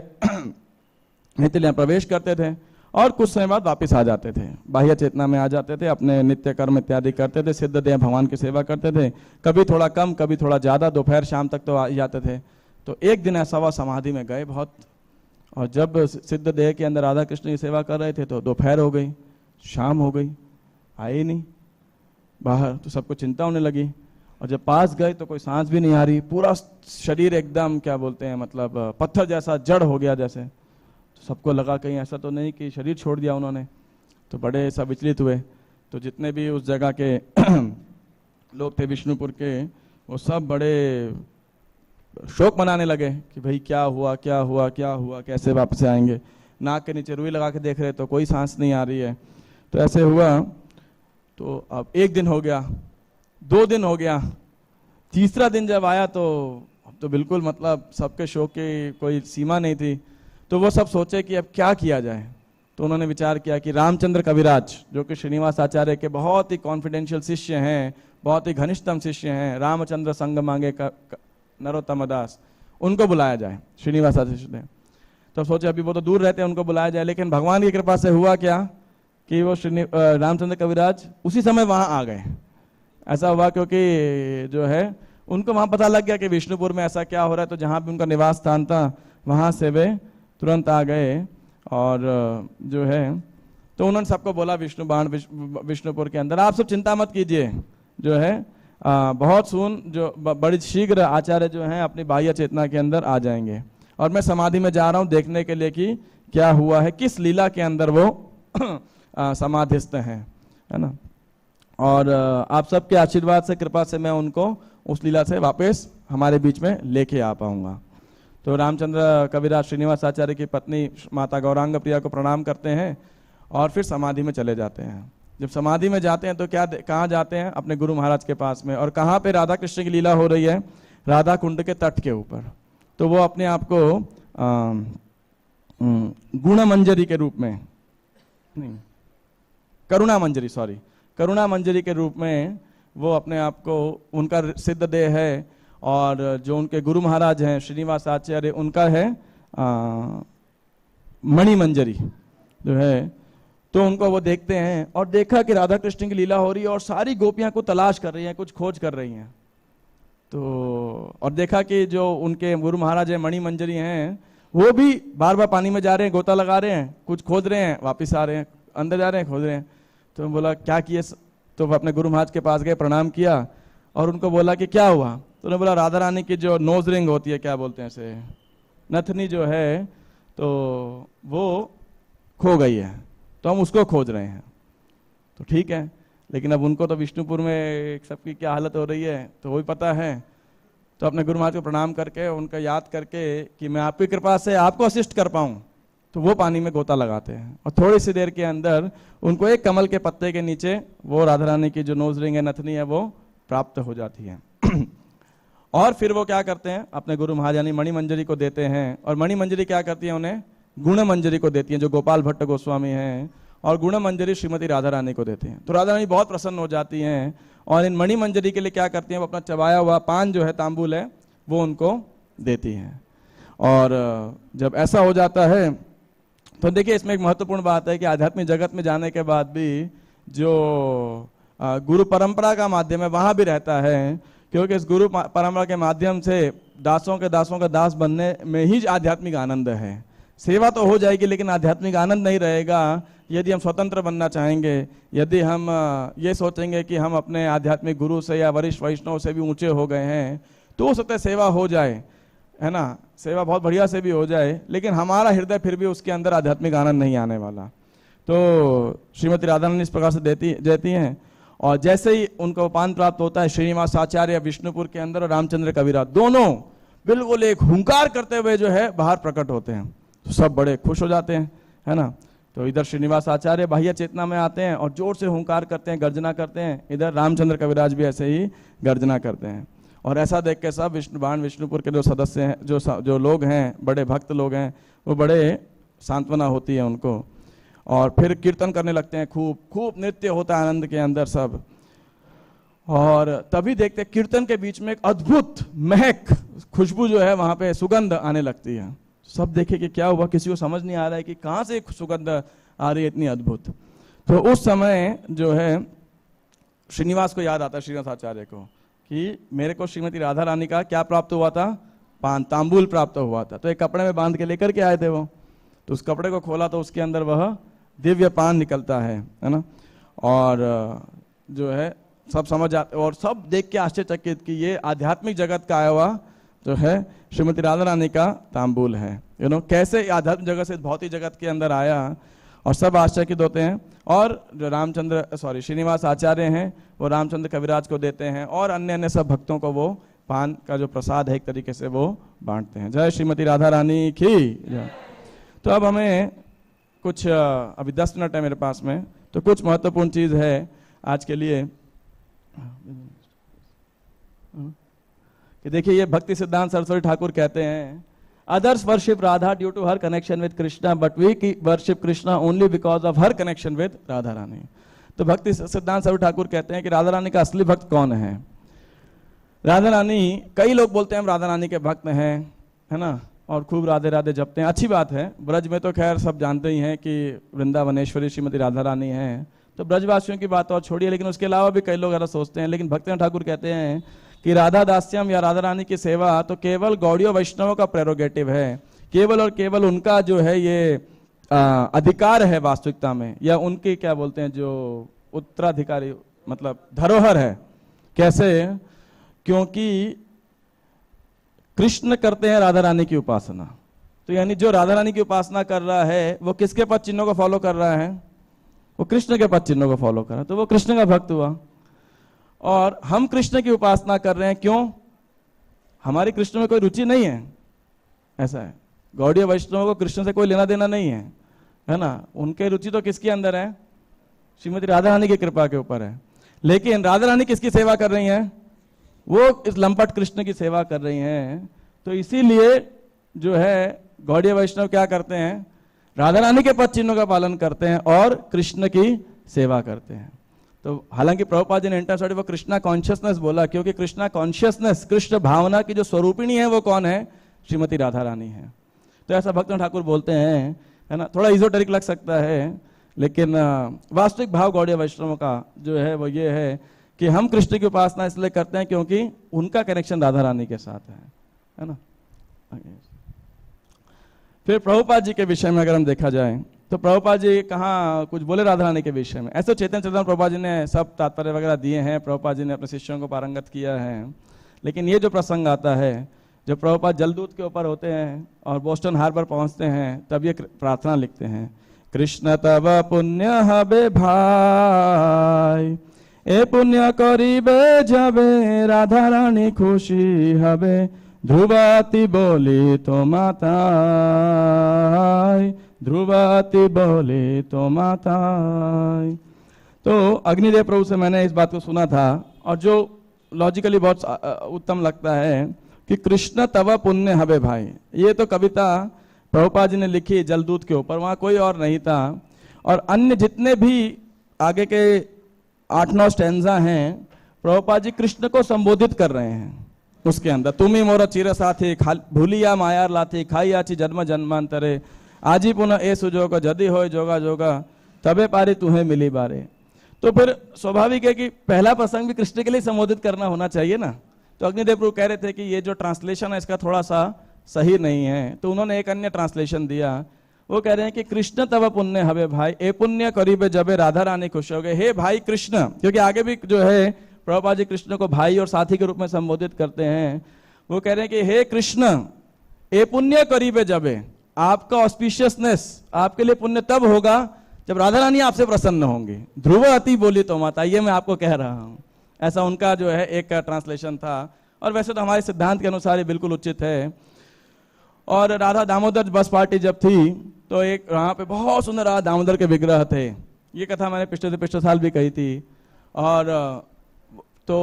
नित्य प्रवेश करते थे और कुछ समय बाद वापस आ जाते थे, बाह्य चेतना में आ जाते थे, अपने नित्य कर्म इत्यादि करते थे, सिद्ध देह भगवान की सेवा करते थे, कभी थोड़ा कम कभी थोड़ा ज़्यादा, दोपहर शाम तक तो आ जाते थे। तो एक दिन ऐसा हुआ समाधि में गए बहुत, और जब सिद्ध देह के अंदर राधा कृष्ण की सेवा कर रहे थे तो दोपहर हो गई, शाम हो गई, आए ही नहीं बाहर। तो सबको चिंता होने लगी और जब पास गए तो कोई सांस भी नहीं आ रही, पूरा शरीर एकदम क्या बोलते हैं मतलब पत्थर जैसा जड़ हो गया जैसे। तो सबको लगा कहीं ऐसा तो नहीं कि शरीर छोड़ दिया उन्होंने। तो बड़े सब विचलित हुए। तो जितने भी उस जगह के लोग थे विष्णुपुर के, वो सब बड़े शोक मनाने लगे कि भाई क्या हुआ क्या हुआ क्या हुआ, कैसे वापस आएंगे। नाक के नीचे रुई लगा के देख रहे तो कोई सांस नहीं आ रही है। तो ऐसे हुआ। तो अब 1 दिन हो गया, 2 दिन हो गया, तीसरा दिन जब आया तो अब तो बिल्कुल मतलब सबके शोक की कोई सीमा नहीं थी। तो वो सब सोचे कि अब क्या किया जाए। तो उन्होंने विचार किया कि रामचंद्र कविराज जो कि श्रीनिवास आचार्य के बहुत ही कॉन्फिडेंशियल शिष्य हैं, बहुत ही घनिष्ठतम शिष्य हैं, रामचंद्र संग मांगे नरोत्तम दास, उनको बुलाया जाए। श्रीनिवास आचार्य ने तो सोचे अभी वो तो दूर रहते हैं, उनको बुलाया जाए। लेकिन भगवान की कृपा से हुआ क्या कि वो रामचंद्र कविराज उसी समय वहां आ गए। ऐसा हुआ क्योंकि जो है उनको वहां पता लग गया कि विष्णुपुर में ऐसा क्या हो रहा है। तो जहां भी उनका निवास स्थान था वहां से वे तुरंत आ गए। और जो है तो उन्होंने सबको बोला विष्णुपुर के अंदर, आप सब चिंता मत कीजिए, जो है बहुत सुन जो बड़ी शीघ्र आचार्य जो हैं अपनी बाह्य चेतना के अंदर आ जाएंगे। और मैं समाधि में जा रहा हूं देखने के लिए कि क्या हुआ है, किस लीला के अंदर वो समाधिस्थ हैं, है ना। और आप सबके आशीर्वाद से, कृपा से मैं उनको उस लीला से वापस हमारे बीच में लेके आ पाऊंगा। तो रामचंद्र कविराज श्रीनिवास आचार्य की पत्नी माता गौरांग प्रिया को प्रणाम करते हैं और फिर समाधि में चले जाते हैं। जब समाधि में जाते हैं तो कहाँ जाते हैं? अपने गुरु महाराज के पास में। और कहाँ पे राधा कृष्ण की लीला हो रही है? राधा कुंड के तट के ऊपर। तो वो अपने आप को गुण मंजरी के रूप में, नहीं, करुणा मंजरी, सॉरी, करुणा मंजरी के रूप में वो अपने आप को, उनका सिद्ध देह है और जो उनके गुरु महाराज हैं श्रीनिवास आचार्य, उनका है मणि मंजरी जो है। तो उनको वो देखते हैं और देखा कि राधा कृष्ण की लीला हो रही है और सारी गोपियां को तलाश कर रही हैं, कुछ खोज कर रही हैं। तो और देखा कि जो उनके गुरु महाराज है मणि मंजरी हैं, वो भी बार बार पानी में जा रहे हैं, गोता लगा रहे हैं, कुछ खोद रहे हैं, वापस आ रहे हैं, अंदर जा रहे हैं, खोद रहे हैं। तो बोला क्या किए? तो वो अपने गुरु महाराज के पास गए, प्रणाम किया और उनको बोला कि क्या हुआ? तो उन्होंने बोला राधा रानी की जो नोज रिंग होती है, क्या बोलते हैं इसे, नथनी जो है, तो वो खो गई है, तो हम उसको खोज रहे हैं। तो ठीक है, लेकिन अब उनको तो विष्णुपुर में सबकी क्या हालत हो रही है तो वही पता है। तो अपने गुरु महाराज को प्रणाम करके, उनका याद करके कि मैं आपकी कृपा से आपको असिस्ट कर पाऊं, तो वो पानी में गोता लगाते हैं और थोड़ी सी देर के अंदर उनको एक कमल के पत्ते के नीचे वो राधा रानी की जो नोज रिंग है, नथनी है, वो प्राप्त हो जाती है। और फिर वो क्या करते हैं? अपने गुरु महाराज यानी मणि मंजरी को देते हैं। और मणि मंजरी क्या करती है? उन्हें गुण मंजरी को देती हैं, जो गोपाल भट्ट गोस्वामी हैं, और गुण मंजरी श्रीमती राधा रानी को देती हैं। तो राधा रानी बहुत प्रसन्न हो जाती हैं और इन मणि मंजरी के लिए क्या करती हैं? वो अपना चबाया हुआ पान जो है, तांबुल है, वो उनको देती हैं। और जब ऐसा हो जाता है तो देखिए इसमें एक महत्वपूर्ण बात है कि आध्यात्मिक जगत में जाने के बाद भी जो गुरु परंपरा का माध्यम है वहां भी रहता है, क्योंकि इस गुरु परंपरा के माध्यम से दासों का दास बनने में ही आध्यात्मिक आनंद है। सेवा तो हो जाएगी लेकिन आध्यात्मिक आनंद नहीं रहेगा यदि हम स्वतंत्र बनना चाहेंगे, यदि हम ये सोचेंगे कि हम अपने आध्यात्मिक गुरु से या वरिष्ठ वैष्णव से भी ऊंचे हो गए हैं। तो हो सकता है सेवा हो जाए, है ना, सेवा बहुत बढ़िया से भी हो जाए, लेकिन हमारा हृदय फिर भी उसके अंदर आध्यात्मिक आनंद नहीं आने वाला। तो श्रीमती राधा रानी इस प्रकार से देती हैं। और जैसे ही उनको पान प्राप्त होता है, श्रीनिवास आचार्य विष्णुपुर के अंदर और रामचंद्र कविराज दोनों बिल्कुल एक हुंकार करते हुए जो है बाहर प्रकट होते हैं। तो सब बड़े खुश हो जाते हैं, है ना। तो इधर श्रीनिवास आचार्य बाह्य चेतना में आते हैं और जोर से हुंकार करते हैं, गर्जना करते हैं। इधर रामचंद्र कविराज भी ऐसे ही गर्जना करते हैं। और ऐसा देख के सब विष्णुपुर के जो सदस्य हैं, जो लोग हैं, बड़े भक्त लोग हैं, वो बड़े सांत्वना होती है उनको। और फिर कीर्तन करने लगते हैं, खूब खूब नृत्य होता है आनंद के अंदर सब। और तभी देखते कीर्तन के बीच में एक अद्भुत महक, खुशबू जो है वहां पे सुगंध आने लगती है। सब देखे कि क्या हुआ, किसी को समझ नहीं आ रहा है कि कहाँ से सुगंध आ रही है इतनी अद्भुत। तो उस समय जो है श्रीनिवास को याद आता है, श्रीनिवास आचार्य को, कि मेरे को श्रीमती राधा रानी का क्या प्राप्त हुआ था? पान, तांबुल प्राप्त हुआ था। तो एक कपड़े में बांध के लेकर के आए थे वो। तो उस कपड़े को खोला तो उसके अंदर वह दिव्य पान निकलता है ना। और जो है सब समझ आते और सब देख के आश्चर्यचकित कि ये आध्यात्मिक जगत का आया हुआ जो है श्रीमती राधा रानी का तांबुल है। कैसे आध्यात्मिक जगत से भौतिक जगत के अंदर आया, और सब आश्चर्यचकित होते हैं। और जो श्रीनिवास आचार्य हैं वो रामचंद्र कविराज को देते हैं और अन्य सब भक्तों को वो पान का जो प्रसाद है एक तरीके से वो बांटते हैं। जय श्रीमती राधा रानी की। तो अब हमें कुछ अभी 10 मिनट है मेरे पास में, तो कुछ महत्वपूर्ण चीज है आज के लिए कि देखिए ये भक्ति सिद्धांत सरस्वती ठाकुर कहते हैं, others worship Radha due to her connection with Krishna, but we worship Krishna only because of her connection with Radha Rani। तो भक्ति सिद्धांत सरस्वती ठाकुर कहते हैं कि राधा रानी का असली भक्त कौन है? राधा रानी, कई लोग बोलते हैं हम राधा रानी के भक्त हैं, है ना, और खूब राधे राधे जपते हैं, अच्छी बात है। ब्रज में तो खैर सब जानते ही हैं कि वृंदावनेश्वरी श्रीमती राधा रानी है, तो ब्रजवासियों की बात और छोड़िए, लेकिन उसके अलावा भी कई लोग ऐसा सोचते हैं। लेकिन भक्ति ठाकुर कहते हैं कि राधा दास्यम या राधा रानी की सेवा तो केवल गौड़ियों वैष्णवों का प्रेरोगेटिव है, केवल और केवल उनका जो है ये अधिकार है वास्तविकता में, या उनकी क्या बोलते हैं जो उत्तराधिकारी मतलब धरोहर है। कैसे? क्योंकि कृष्ण करते हैं राधा रानी की उपासना, तो यानी जो राधा रानी की उपासना कर रहा है वो किसके पद चिन्हों को फॉलो कर रहा है? वो कृष्ण के पद चिन्हों को फॉलो कर रहा है, तो वो कृष्ण का भक्त हुआ। और हम कृष्ण की उपासना कर रहे हैं। क्यों? हमारी कृष्ण में कोई रुचि नहीं है, ऐसा है। गौड़ीय वैष्णव को कृष्ण से कोई लेना देना नहीं है ना। उनके रुचि तो किसके अंदर है? श्रीमती राधा रानी की कृपा के ऊपर है। लेकिन राधा रानी किसकी सेवा कर रही हैं? वो इस लंपट कृष्ण की सेवा कर रही हैं। तो इसीलिए जो है गौड़ीय वैष्णव क्या करते हैं? राधा रानी के पद चिन्हों का पालन करते हैं और कृष्ण की सेवा करते हैं। तो हालांकि प्रभुपाद जी ने इंटरसेट वो कृष्णा कॉन्शियसनेस बोला, क्योंकि कृष्णा कॉन्शियसनेस, कृष्ण भावना की जो स्वरूपिणी है वो कौन है? श्रीमती राधा रानी है। तो ऐसा भक्त ठाकुर बोलते हैं, है ना। थोड़ा इजोटेरिक लग सकता है, लेकिन वास्तविक भाव गौड़ीय वैष्णवों का जो है वो ये है कि हम कृष्ण की उपासना इसलिए करते हैं क्योंकि उनका कनेक्शन राधा रानी के साथ है ना। फिर प्रभुपाद जी के विषय में अगर हम देखा जाए तो प्रभुपाद जी कहाँ कुछ बोले राधा रानी के विषय में? ऐसे चैतन्य चेतन प्रभुपाद जी ने सब तात्पर्य वगैरह दिए हैं, प्रभुपाद जी ने अपने शिष्यों को पारंगत किया है। लेकिन ये जो प्रसंग आता है, जब प्रभुपाद जलदूत के ऊपर होते हैं और बोस्टन हार्बर पहुंचते हैं, तब ये प्रार्थना लिखते हैं, कृष्ण तब पुण्य हबे भाई, ए पुण्य करिबे जबे राधा रानी खुशी हबे, ध्रुवाती बोली तो माता, ध्रुवाती बोली तो माता। तो अग्निदेव प्रभु से मैंने इस बात को सुना था, और जो लॉजिकली बहुत उत्तम लगता है कि कृष्ण तव पुण्य हबे भाई। ये तो कविता प्रभुपाद जी ने लिखी जलदूत के ऊपर, वहां कोई और नहीं था। और अन्य जितने भी आगे के 8-9 स्टैंजा हैं, प्रभुपाद जी कृष्ण को संबोधित कर रहे हैं उसके अंदर। तुमी मोर चिर साथी, भूलिया मायार लाथी, खाई आची जन्म जन्मांतरे, आजी पुनः ए सुजोग, जदि होय जोगा जोगा, तबे पारी तुम्हें मिली बारे। तो फिर स्वाभाविक है कि पहला प्रसंग भी कृष्ण के लिए संबोधित करना होना चाहिए ना। तो अग्निदेव प्रभु कह रहे थे कि ये जो ट्रांसलेशन है इसका थोड़ा सा सही नहीं है, तो उन्होंने एक अन्य ट्रांसलेशन दिया। वो कह रहे हैं कि कृष्ण तब पुण्य हवे भाई, ए पुण्य करीबे जबे राधा रानी खुश हो गए। हे भाई कृष्ण, क्योंकि आगे भी जो है प्रभुपाद जी कृष्ण को भाई और साथी के रूप में संबोधित करते हैं। वो कह रहे हैं कि हे कृष्ण, ए पुण्य करीबे जबे, आपका ऑस्पिशियसनेस, आपके लिए पुण्य तब होगा जब राधा रानी आपसे प्रसन्न होंगी। ध्रुव अति बोली तो माता, ये मैं आपको कह रहा हूं। ऐसा उनका जो है एक ट्रांसलेशन था, और वैसे तो हमारे सिद्धांत के अनुसार ये बिल्कुल उचित है। और राधा दामोदर बस पार्टी जब थी तो एक वहां पे बहुत सुंदर राधा दामोदर के विग्रह थे। ये कथा मैंने पिछले साल भी कही थी। और तो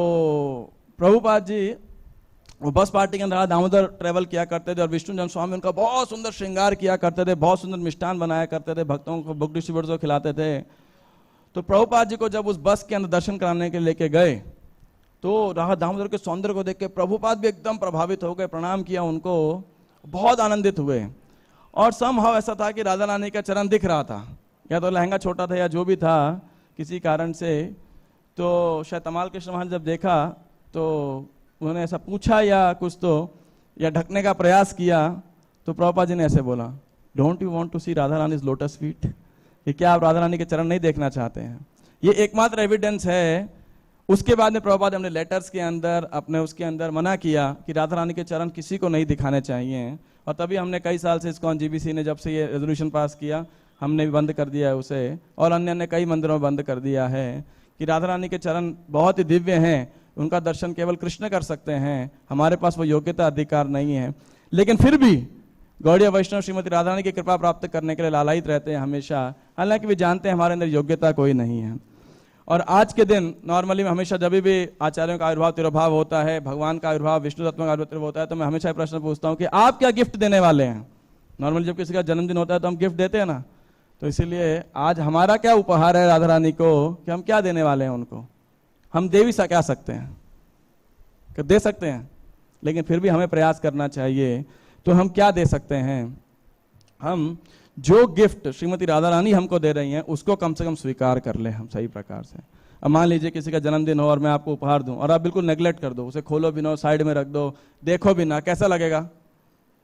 प्रभुपाद जी वो बस पार्टी के अंदर दामोदर ट्रेवल किया करते थे, और विष्णु जन स्वामी उनका बहुत सुंदर श्रृंगार किया करते थे, बहुत सुंदर मिष्ठान बनाया करते थे, भक्तों को, बुक डिस्ट्रीब्यूटर्स को खिलाते थे। तो प्रभुपाद जी को जब उस बस के अंदर दर्शन कराने के लेके गए, तो राधा दामोदर के सौंदर्य को देख के प्रभुपाद भी एकदम प्रभावित हो गए, प्रणाम किया उनको, बहुत आनंदित हुए। और समहाउ ऐसा था कि राधा रानी का चरण दिख रहा था, या तो लहंगा छोटा था या जो भी था किसी कारण से। तो शायद तमाल कृष्ण महाराज जब देखा तो उन्होंने ऐसा पूछा या कुछ तो, या ढकने का प्रयास किया, तो प्रभुपाद जी ने ऐसे बोला, don't you want to see Radha Rani's lotus feet, कि क्या आप राधा रानी के चरण नहीं देखना चाहते हैं? ये एकमात्र एविडेंस है। उसके बाद में प्रभुपाद हमने लेटर्स के अंदर अपने उसके अंदर मना किया कि राधा रानी के चरण किसी को नहीं दिखाने चाहिए। और तभी हमने कई साल से इस्कॉन जीबीसी ने जब से ये रेजोल्यूशन पास किया, हमने भी बंद कर दिया है उसे, और अन्य कई मंदिरों में बंद कर दिया है कि राधा रानी के चरण बहुत ही दिव्य हैं, उनका दर्शन केवल कृष्ण कर सकते हैं, हमारे पास वो योग्यता अधिकार नहीं है। लेकिन फिर भी गौड़ीय वैष्णव श्रीमती राधा रानी की कृपा प्राप्त करने के लिए लालायित रहते हैं हमेशा, हालांकि वे जानते हैं हमारे अंदर योग्यता कोई नहीं है। और आज के दिन नॉर्मली में हमेशा जब भी आचार्यों का आविर्भाव तिरुभाव होता है, भगवान का आविर्भाव, विष्णु तत्व का आविर्भाव होता है, तो मैं हमेशा प्रश्न पूछता हूँ कि आप क्या गिफ्ट देने वाले हैं? नॉर्मली जब किसी का जन्मदिन होता है तो हम गिफ्ट देते हैं ना, तो इसीलिए आज हमारा क्या उपहार है राधा रानी को, कि हम क्या देने वाले हैं उनको? हम दे भी क्या सकते हैं, कि दे सकते हैं, लेकिन फिर भी हमें प्रयास करना चाहिए। तो हम क्या दे सकते हैं? हम जो गिफ्ट श्रीमती राधा रानी हमको दे रही हैं उसको कम से कम स्वीकार कर ले हम सही प्रकार से। अब मान लीजिए किसी का जन्मदिन हो और मैं आपको उपहार दूं और आप बिल्कुल नेग्लेक्ट कर दो, उसे खोलो भी ना, साइड में रख दो, देखो भी ना, कैसा लगेगा?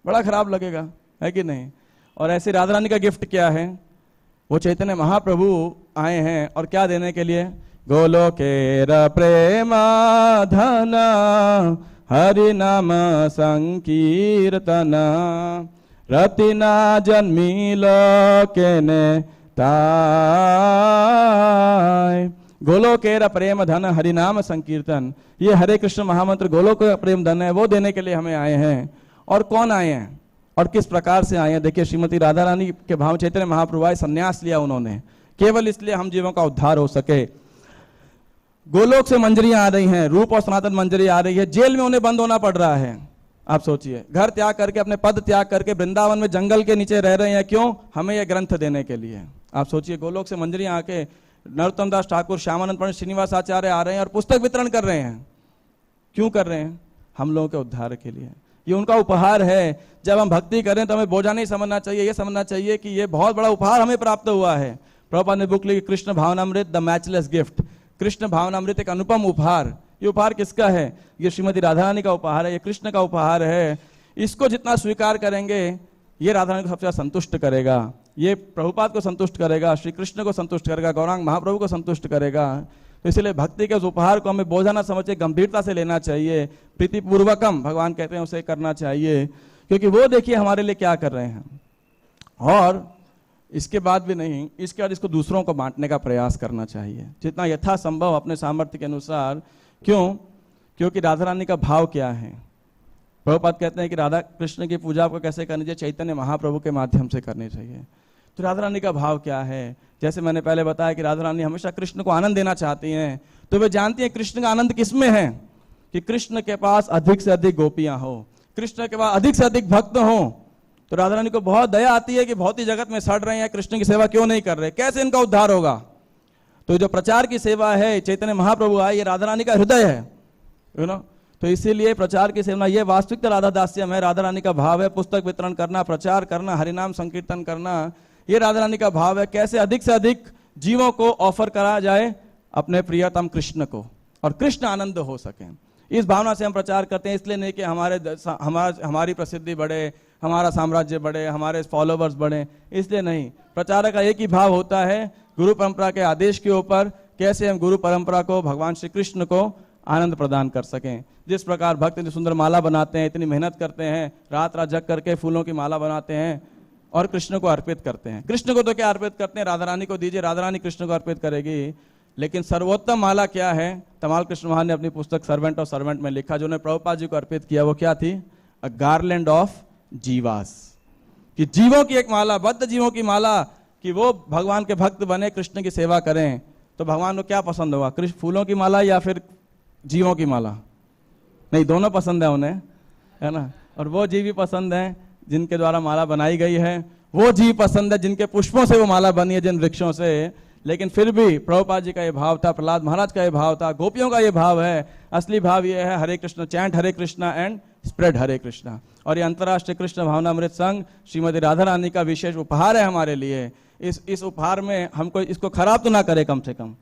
बड़ा खराब लगेगा, है कि नहीं? और ऐसे राधा रानी का गिफ्ट क्या है? वो चैतन्य महाप्रभु आए हैं, और क्या देने के लिए? गोलोकेर प्रेमा धना हरि नाम संकीर्तना रतिना जन्मील केने ताय गोलोकेर प्रेम धन हरिनाम संकीर्तन, ये हरे कृष्ण महामंत्र गोलोक प्रेम धन है, वो देने के लिए हमें आए हैं। और कौन आए हैं और किस प्रकार से आए हैं? देखिए, श्रीमती राधा रानी के भाव चैतन्य महाप्रभु आए, संन्यास लिया उन्होंने केवल इसलिए हम जीवों का उद्धार हो सके। गोलोक से मंजरियां आ रही हैं, रूप और सनातन मंजरी आ रही है, जेल में उन्हें बंद होना पड़ रहा है। आप सोचिए, घर त्याग करके, अपने पद त्याग करके वृंदावन में जंगल के नीचे रह रहे हैं, क्यों? हमें यह ग्रंथ देने के लिए। आप सोचिए, गोलोक से मंजरियां आके नरोत्तम दास ठाकुर, श्यामानंद पंडित, श्रीनिवास आचार्य आ रहे हैं और पुस्तक वितरण कर रहे हैं। क्यों कर रहे हैं? हम लोगों के उद्धार के लिए। ये उनका उपहार है। जब हम भक्ति करें तो हमें बोझा नहीं समझना चाहिए, ये समझना चाहिए कि ये बहुत बड़ा उपहार हमें प्राप्त हुआ है। प्रभुपाद ने बुक लिखी Krishna Bhavanamrit, the matchless gift. Krishna Bhavanamrit एक अनुपम उपहार। ये उपहार किसका है? ये श्रीमती राधा रानी का उपहार है, ये कृष्ण का उपहार है। इसको जितना स्वीकार करेंगे, ये राधा रानी को सबसे ज्यादा संतुष्ट करेगा, ये प्रभुपाद को संतुष्ट करेगा, श्री कृष्ण को संतुष्ट करेगा, गौरांग महाप्रभु को संतुष्ट करेगा। तो इसलिए भक्ति के उस उपहार को हमें बोझा ना समझे, गंभीरता से लेना चाहिए, प्रीतिपूर्वकम भगवान कहते हैं उसे करना चाहिए, क्योंकि वो देखिए हमारे लिए क्या कर रहे हैं। और इसके बाद भी नहीं, इसके बाद इसको दूसरों को बांटने का प्रयास करना चाहिए जितना यथासंभव अपने सामर्थ्य के अनुसार। क्यों? क्योंकि राधा रानी का भाव क्या है? प्रभुपाद कहते हैं कि राधा कृष्ण की पूजा आपको कैसे करनी चाहिए? चैतन्य महाप्रभु के माध्यम से करनी चाहिए। तो राधा रानी का भाव क्या है? जैसे मैंने पहले बताया कि राधा रानी हमेशा कृष्ण को आनंद देना चाहती हैं, तो वे जानती हैं कृष्ण का आनंद किसमें है, कि कृष्ण के पास अधिक से अधिक गोपियां हो, कृष्ण के पास अधिक से अधिक भक्त हो। तो राधा रानी को बहुत दया आती है कि भौतिक जगत में सड़ रहे हैं, कृष्ण की सेवा क्यों नहीं कर रहे, कैसे इनका उद्धार होगा। तो जो प्रचार की सेवा है, चैतन्य महाप्रभु आए, ये राधा रानी का हृदय है, यू नो। तो इसीलिए प्रचार की सेवा, ये वास्तविक राधा दास्यम है, राधा रानी का भाव है। पुस्तक वितरण करना, प्रचार करना, हरिनाम संकीर्तन करना, ये राधा रानी का भाव है। कैसे अधिक से अधिक जीवों को ऑफर करा जाए अपने प्रियतम कृष्ण को, और कृष्ण आनंद हो सके, इस भावना से हम प्रचार करते हैं। इसलिए नहीं कि हमारी प्रसिद्धि बढ़े, हमारा साम्राज्य बढ़े, हमारे फॉलोवर्स बढ़े, इसलिए नहीं। प्रचारक का एक ही भाव होता है, गुरु परंपरा के आदेश के ऊपर कैसे हम गुरु परंपरा को, भगवान श्री कृष्ण को आनंद प्रदान कर सकें। जिस प्रकार भक्त इतनी सुंदर माला बनाते हैं, इतनी मेहनत करते हैं, रात रात जग करके फूलों की माला बनाते हैं और कृष्ण को अर्पित करते हैं। कृष्ण को तो क्या अर्पित करते हैं? राधा रानी को दीजिए, राधा रानी कृष्ण को अर्पित करेगी। लेकिन सर्वोत्तम माला क्या है? तमाल कृष्ण महान ने अपनी पुस्तक सर्वेंट ऑफ सर्वेंट में लिखा, जो उन्होंने प्रभुपाद जी को अर्पित किया, वो क्या थी? अ गार्लैंड ऑफ जीवास, कि जीवों की एक माला, बद्ध जीवों की माला, कि वो भगवान के भक्त बने, कृष्ण की सेवा करें। तो भगवान को क्या पसंद होगा? कृष्ण फूलों की माला या फिर जीवों की माला? नहीं, दोनों पसंद है उन्हें, है ना। और वो जीव भी पसंद है जिनके द्वारा माला बनाई गई है, वो जीव पसंद है जिनके पुष्पों से वो माला बनी है, जिन वृक्षों से। लेकिन फिर भी प्रभुपाद जी का ये भाव था, प्रहलाद महाराज का ये भाव था, गोपियों का ये भाव है। असली भाव ये है Hare Krishna, chant Hare Krishna and spread Hare Krishna. और ये अंतर्राष्ट्रीय कृष्ण भावनामृत संघ श्रीमती राधा रानी का विशेष उपहार है हमारे लिए। इस उपहार में हमको इसको खराब तो ना करे, कम से कम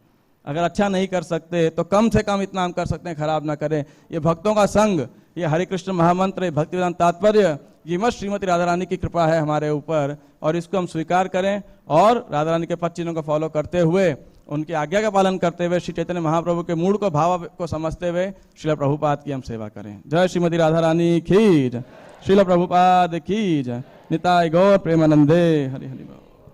अगर अच्छा नहीं कर सकते तो कम से कम इतना हम कर सकते हैं, खराब ना करें। ये भक्तों का संग, ये हरे कृष्ण महामंत्र, भक्ति वेदांत तात्पर्य, ये मत श्रीमती राधा रानी की कृपा है हमारे ऊपर, और इसको हम स्वीकार करें और राधा रानी के पद चिन्हों को फॉलो करते हुए, उनकी आज्ञा का पालन करते हुए, श्री चैतन्य महाप्रभु के मूड को, भाव को समझते हुए श्रील प्रभुपाद की हम सेवा करें। जय श्रीमती राधा रानी की जय, श्रील प्रभुपाद की जय। निताय गौर प्रेमानंदे। हरि हरि बोल।